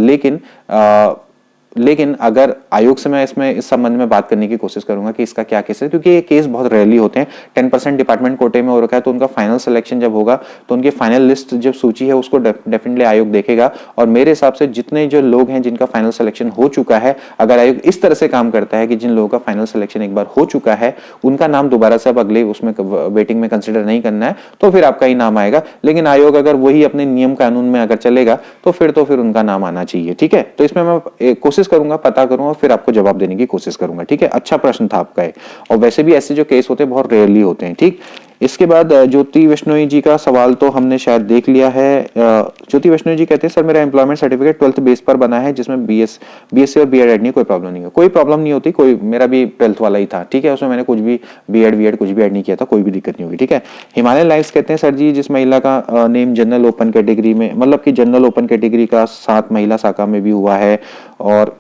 लेकिन अगर आयोग से मैं इस संबंध में बात करने की कोशिश करूंगा कि इसका क्या केस है, क्योंकि ये केस बहुत रेयरली होते हैं। 10% डिपार्टमेंट कोटे में हो रखा है तो उनका फाइनल सिलेक्शन जब होगा तो उनकी फाइनल लिस्ट जब सूची है उसको डेफिनेटली आयोग देखेगा और मेरे हिसाब से जितने जो लोग हैं जिनका फाइनल सिलेक्शन हो चुका है, अगर आयोग इस तरह से काम करता है कि जिन लोगों का फाइनल सिलेक्शन एक बार हो चुका है उनका नाम दोबारा से अब अगले उसमें वेटिंग में कंसिडर नहीं करना है तो फिर आपका ही नाम आएगा। लेकिन आयोग अगर वही अपने नियम कानून में अगर चलेगा तो फिर उनका नाम आना चाहिए, ठीक है। तो इसमें मैं कोशिश करूंगा, पता करूंगा, फिर आपको जवाब देने की कोशिश करूंगा, ठीक है। अच्छा प्रश्न था आपका और वैसे भी ऐसे जो केस होते हैं बहुत रेयरली होते हैं, ठीक। इसके बाद ज्योति वैष्णोई जी का सवाल तो हमने शायद देख लिया है। ज्योति वैष्णोई जी कहते हैं सर मेरा एम्प्लॉयमेंट सर्टिफिकेट 12th बेस पर बना है जिसमें बीएससी और बीएड नहीं, कोई प्रॉब्लम नहीं है? कोई प्रॉब्लम नहीं होती, कोई मेरा भी 12th वाला ही था, ठीक है, उसमें मैंने कुछ भी बीएड कुछ भी ऐड नहीं किया था, कोई भी दिक्कत नहीं होगी, ठीक है। हिमालय लाइव्स कहते हैं सर जी जिस महिला का नेम जनरल ओपन कैटेगरी में, मतलब कि जनरल ओपन कैटेगरी का साथ महिला शाखा में भी हुआ है, और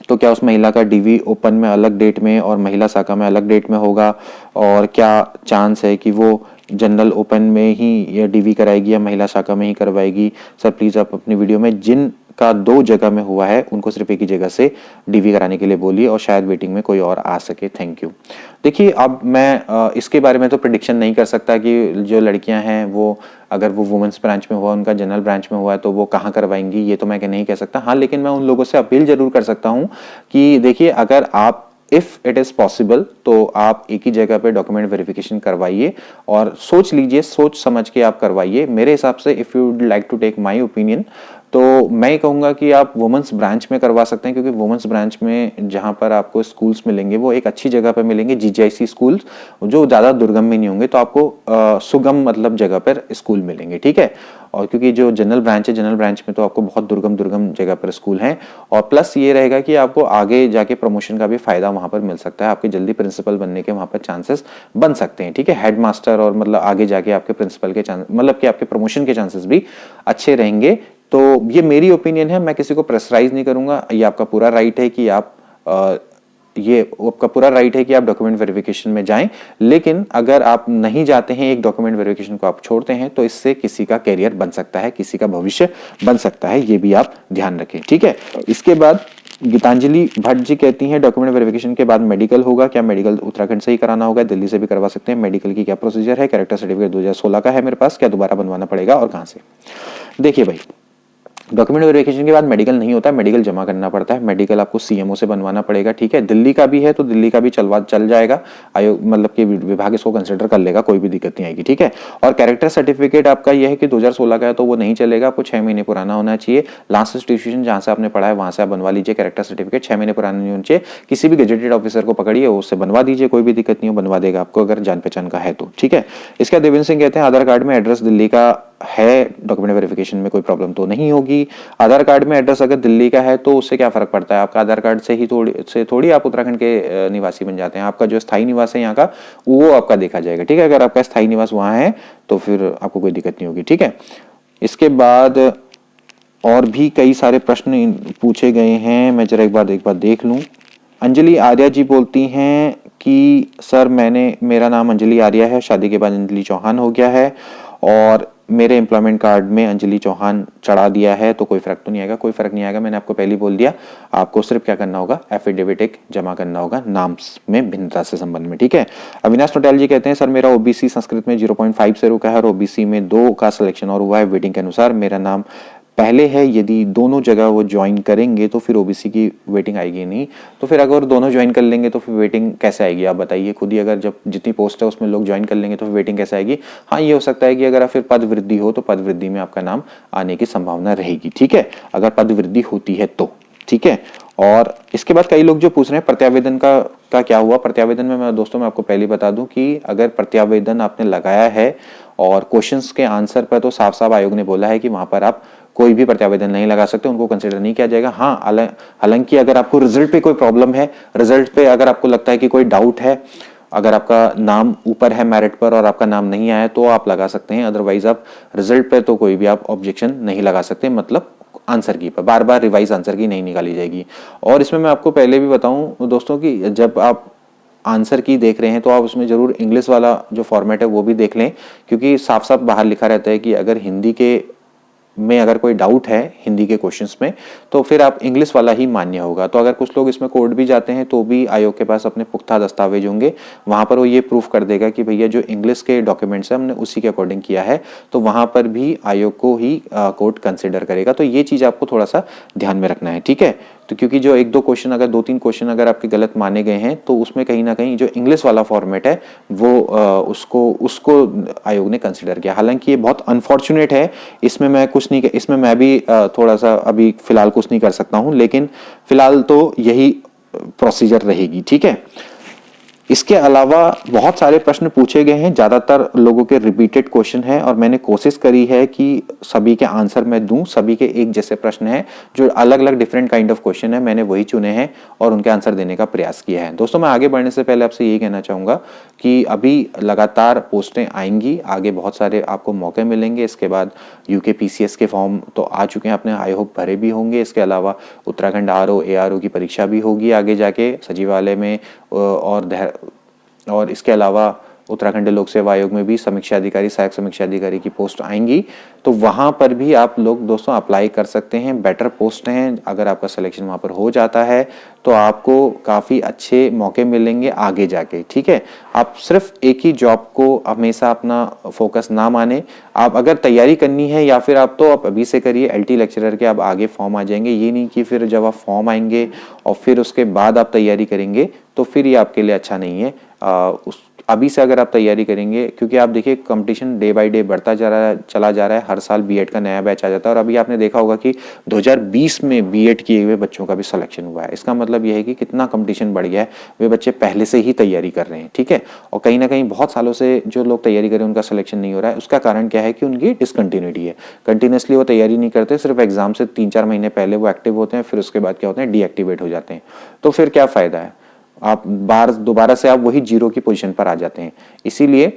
तो क्या उस महिला का डीवी ओपन में अलग डेट में और महिला शाखा में अलग डेट में होगा, और क्या चांस है कि वो जनरल ओपन में ही या डीवी कराएगी या महिला शाखा में ही करवाएगी? सर प्लीज आप अपनी वीडियो में जिन का 2 जगह में हुआ है उनको सिर्फ एक ही जगह से डीवी कराने के लिए बोलिए और शायद वेटिंग में कोई और आ सके, थैंक यू। देखिए अब मैं इसके बारे में तो प्रेडिक्शन नहीं कर सकता कि जो लड़कियां हैं वो अगर वो वुमेन्स ब्रांच में हुआ, उनका जनरल ब्रांच में हुआ है तो वो कहाँ करवाएंगी, ये तो मैं नहीं कह सकता। हाँ, लेकिन मैं उन लोगों से अपील जरूर कर सकता हूँ कि देखिए अगर आप इफ इट इज पॉसिबल तो आप एक ही जगह पे डॉक्यूमेंट वेरिफिकेशन करवाइए और सोच लीजिए, सोच समझ के आप करवाइए। मेरे हिसाब से if you would like to take my opinion तो मैं कहूँगा कि आप वुमेंस ब्रांच में करवा सकते हैं, क्योंकि वुमेंस ब्रांच में जहाँ पर आपको स्कूल्स मिलेंगे वो एक अच्छी जगह पर मिलेंगे, जीजीआईसी स्कूल्स जो ज़्यादा दुर्गम में नहीं होंगे, तो आपको सुगम मतलब जगह पर स्कूल मिलेंगे, ठीक है। और क्योंकि जो जनरल ब्रांच है, जनरल ब्रांच में तो आपको बहुत दुर्गम दुर्गम जगह पर स्कूल हैं, और प्लस ये रहेगा कि आपको आगे जाके प्रमोशन का भी फायदा वहाँ पर मिल सकता है, आपके जल्दी प्रिंसिपल बनने के वहाँ पर चांसेस बन सकते हैं, ठीक है। हेड मास्टर और मतलब आगे जाके आपके प्रिंसिपल के चांस मतलब कि आपके प्रमोशन के चांसेस भी अच्छे रहेंगे। तो ये मेरी ओपिनियन है, मैं किसी को प्रेशराइज नहीं करूंगा, ये आपका पूरा राइट है कि आप डॉक्यूमेंट वेरिफिकेशन में जाएं, लेकिन अगर आप नहीं जाते हैं, एक डॉक्यूमेंट वेरिफिकेशन को आप छोड़ते हैं, तो इससे किसी का कैरियर बन सकता है, किसी का भविष्य बन सकता है, ये भी आप ध्यान रखें, ठीक है। इसके बाद गीतांजलि भट्ट जी कहती हैं डॉक्यूमेंट वेरिफिकेशन के बाद मेडिकल होगा क्या? मेडिकल उत्तराखंड से ही कराना होगा, दिल्ली से भी करवा सकते हैं। मेडिकल की क्या प्रोसीजर है? कैरेक्टर सर्टिफिकेट 2016 का है मेरे पास, क्या दोबारा बनवाना पड़ेगा और कहां से? देखिए भाई, डॉक्यूमेंट वेरिफिकेशन के बाद मेडिकल नहीं होता है, मेडिकल जमा करना पड़ता है, मेडिकल आपको सीएमओ से बनवाना पड़ेगा, ठीक है। दिल्ली का भी है तो दिल्ली का भी चल जाएगा, आयोग मतलब कि विभाग इसको कंसिडर कर लेगा, कोई भी दिक्कत नहीं आएगी, ठीक है। और कैरेक्टर सर्टिफिकेट आपका यह है कि 2016 का है तो वो नहीं चलेगा, आपको 6 महीने पुराना होना चाहिए। लास्ट इंस्टीट्यूशन जहां से आपने पढ़ा है वहां से आप बनवा लीजिए कैरेक्टर सर्टिफिकेट, 6 महीने पुराना नहीं होना चाहिए। किसी भी गजेटेड ऑफिसर को पकड़िए, उससे बनवा दीजिए, कोई भी दिक्कत नहीं हो, बनवा देगा आपको अगर जान पहचान का है तो, ठीक है। इसका देवेंद्र सिंह कहते हैं आधार कार्ड में एड्रेस दिल्ली का है, डॉक्यूमेंट वेरिफिकेशन में कोई प्रॉब्लम तो नहीं होगी। आधार कार्ड में एड्रेस अगर दिल्ली का है तो उससे क्या फर्क पड़ता है, आपका आधार कार्ड से थोड़ी आप उत्तराखंड के निवासी बन जाते हैं। आपका जो स्थायी निवास है यहाँ का वो आपका देखा जाएगा, ठीक है। अगर आपका स्थायी निवास वहां है तो फिर आपको कोई दिक्कत नहीं होगी, ठीक है। इसके बाद और भी कई सारे प्रश्न पूछे गए हैं, मैं जरा एक बार देख लूं। अंजलि आर्या जी बोलती हैं कि सर मेरा नाम अंजलि आर्या है, शादी के बाद अंजलि चौहान हो गया है और मेरे एम्प्लॉयमेंट कार्ड में अंजलि चौहान चढ़ा दिया है, तो कोई फर्क तो नहीं आएगा? कोई फर्क नहीं आएगा, मैंने आपको पहले बोल दिया। आपको सिर्फ क्या करना होगा, एफिडेविट एक जमा करना होगा नाम में भिन्नता से संबंध में, ठीक है। अविनाश नोटियाल जी कहते हैं सर मेरा ओबीसी संस्कृत में 0.5 से रुका है और ओबीसी में 2 का सिलेक्शन और हुआ है, वेटिंग के अनुसार मेरा नाम पहले है, यदि दोनों जगह वो ज्वाइन करेंगे तो फिर ओबीसी की वेटिंग आएगी नहीं, तो फिर अगर दोनों ज्वाइन कर लेंगे तो फिर वेटिंग कैसे आएगी आप बताइए खुद ही। अगर जब जितनी पोस्ट है उसमें लोग ज्वाइन कर लेंगे तो फिर वेटिंग कैसे आएगी? हाँ, ये हो सकता है कि अगर फिर पद वृद्धि हो तो पद वृद्धि में आपका नाम आने की संभावना रहेगी, ठीक है, अगर पद वृद्धि होती है तो, ठीक है। और इसके बाद कई लोग जो पूछ रहे हैं प्रत्यावेदन का क्या हुआ? प्रत्यावेदन में मैं दोस्तों मैं आपको पहले बता दूं कि अगर प्रत्यावेदन आपने लगाया है और क्वेश्चंस के आंसर पर तो साफ साफ आयोग ने बोला है कि वहां पर आप कोई भी प्रत्यावेदन नहीं लगा सकते, उनको कंसिडर नहीं किया जाएगा। हाँ, हालांकि अगर आपको रिजल्ट पे कोई प्रॉब्लम है, रिजल्ट पे अगर आपको लगता है कि कोई डाउट है, अगर आपका नाम ऊपर है मेरिट पर और आपका नाम नहीं आया तो आप लगा सकते हैं, अदरवाइज आप रिजल्ट पे तो कोई भी आप ऑब्जेक्शन नहीं लगा सकते, मतलब आंसर की पर बार बार रिवाइज आंसर की नहीं निकाली जाएगी। और इसमें मैं आपको पहले भी बताऊं दोस्तों कि जब आप आंसर की देख रहे हैं तो आप उसमें जरूर इंग्लिश वाला जो फॉर्मेट है वो भी देख लें, क्योंकि साफ साफ बाहर लिखा रहता है कि अगर हिंदी के में अगर कोई डाउट है हिंदी के क्वेश्चंस में तो फिर आप इंग्लिश वाला ही मान्य होगा। तो अगर कुछ लोग इसमें कोर्ट भी जाते हैं तो भी आयोग के पास अपने पुख्ता दस्तावेज होंगे, वहां पर वो ये प्रूफ कर देगा कि भैया जो इंग्लिश के डॉक्यूमेंट्स है हमने उसी के अकॉर्डिंग किया है, तो वहां पर भी आयोग को ही कोर्ट कंसिडर करेगा। तो ये चीज आपको थोड़ा सा ध्यान में रखना है, ठीक है। तो क्योंकि जो 1-2 क्वेश्चन अगर 2-3 क्वेश्चन अगर आपके गलत माने गए हैं तो उसमें कहीं ना कहीं जो इंग्लिश वाला फॉर्मेट है वो उसको आयोग ने कंसिडर किया। हालांकि ये बहुत अनफॉर्चुनेट है, इसमें मैं कुछ नहीं, इसमें मैं भी थोड़ा सा अभी फिलहाल कुछ नहीं कर सकता हूं, लेकिन फिलहाल तो यही प्रोसीजर रहेगी, ठीक है। इसके अलावा बहुत सारे प्रश्न पूछे गए हैं, ज्यादातर लोगों के रिपीटेड क्वेश्चन है और मैंने कोशिश करी है कि सभी के आंसर मैं दूं। सभी के एक जैसे प्रश्न हैं, जो अलग अलग डिफरेंट काइंड ऑफ क्वेश्चन है, मैंने वही चुने हैं और उनके आंसर देने का प्रयास किया है। दोस्तों मैं आगे बढ़ने से पहले आपसे यही कहना चाहूंगा कि अभी लगातार पोस्टें आएंगी, आगे बहुत सारे आपको मौके मिलेंगे। इसके बाद यूके पीसीएस के फॉर्म तो आ चुके हैं, आपने आई होप भरे भी होंगे। इसके अलावा उत्तराखंड आरओ एआरओ की परीक्षा भी होगी आगे जाके सचिवालय में, और इसके अलावा उत्तराखंड लोक सेवा आयोग में भी समीक्षा अधिकारी, सहायक समीक्षा अधिकारी की पोस्ट आएंगी, तो वहां पर भी आप लोग दोस्तों अप्लाई कर सकते हैं। बेटर पोस्ट हैं, अगर आपका सिलेक्शन वहां पर हो जाता है तो आपको काफी अच्छे मौके मिलेंगे आगे जाके, ठीक है। आप सिर्फ एक ही जॉब को हमेशा अपना फोकस ना माने, आप अगर तैयारी करनी है या फिर आप अभी से करिए, एलटी लेक्चरर के आप आगे फॉर्म आ जाएंगे। ये नहीं कि फिर जब आप फॉर्म आएंगे और फिर उसके बाद आप तैयारी करेंगे तो फिर ये आपके लिए अच्छा नहीं है। अभी से अगर आप तैयारी करेंगे, क्योंकि आप देखिए कंपटीशन डे बाय डे बढ़ता चला जा रहा है, हर साल बीएड का नया बैच आ जाता है। और अभी आपने देखा होगा कि 2020 में बीएड किए हुए बच्चों का भी सिलेक्शन हुआ है। इसका मतलब यह है कि कितना कंपटीशन बढ़ गया है, वे बच्चे पहले से ही तैयारी कर रहे हैं, ठीक है। और कहीं ना कहीं बहुत सालों से जो लोग तैयारी कर रहे हैं उनका सिलेक्शन नहीं हो रहा है। उसका कारण क्या है कि उनकी डिसकंटिन्यूटी है, कंटिन्यूसली वो तैयारी नहीं करते, सिर्फ एग्जाम से 3-4 महीने पहले वो एक्टिव होते हैं, फिर उसके बाद क्या होते हैं, डीएक्टिवेट हो जाते हैं। तो फिर क्या फायदा है, आप दोबारा से आप वही जीरो की पोजीशन पर आ जाते हैं। इसीलिए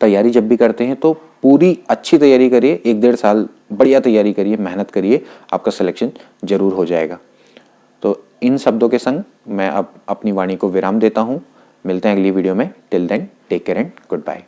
तैयारी जब भी करते हैं तो पूरी अच्छी तैयारी करिए, 1-1.5 साल बढ़िया तैयारी करिए, मेहनत करिए, आपका सिलेक्शन जरूर हो जाएगा। तो इन शब्दों के संग मैं अब अपनी वाणी को विराम देता हूं। मिलते हैं अगली वीडियो में। Till then take care and good bye.